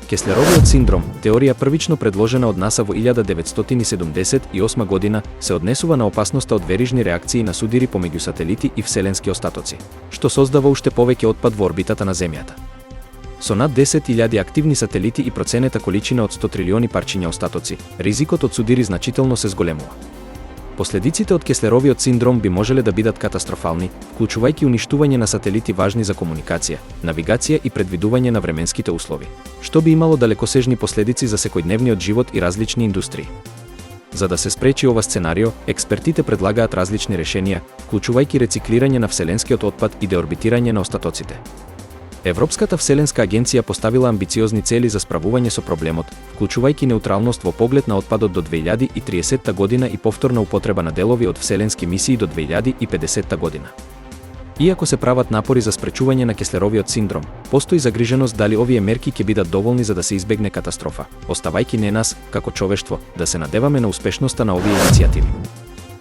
Кеслеровиот синдром, теорија првично предложена од НАСА во 1978 година, се однесува на опасноста од верижни реакции на судири помеѓу сателити и вселенски остатоци, што создава уште повеќе отпад во орбитата на Земјата. Со над 10.000 активни сателити и проценета количина од 100 трилиони парчиња остатоци, ризикот од судири значително се зголемува. Последиците од Кеслеровиот синдром би можеле да бидат катастрофални, вклучувајќи уништување на сателити важни за комуникација, навигација и предвидување на временските услови, што би имало далекосежни последици за секојдневниот живот и различни индустрии. За да се спречи ова сценарио, експертите предлагаат различни решенија, вклучувајќи рециклирање на вселенскиот отпад и деорбитирање на остатоците. Европската вселенска агенција поставила амбициозни цели за справување со проблемот, вклучувајќи неутралност во поглед на отпадот до 2030 година и повторна употреба на делови од вселенски мисии до 2050 година. Иако се прават напори за спречување на Кеслеровиот синдром, постои загриженост дали овие мерки ќе бидат доволни за да се избегне катастрофа, оставајќи не нас, како човештво, да се надеваме на успешноста на овие иницијативи.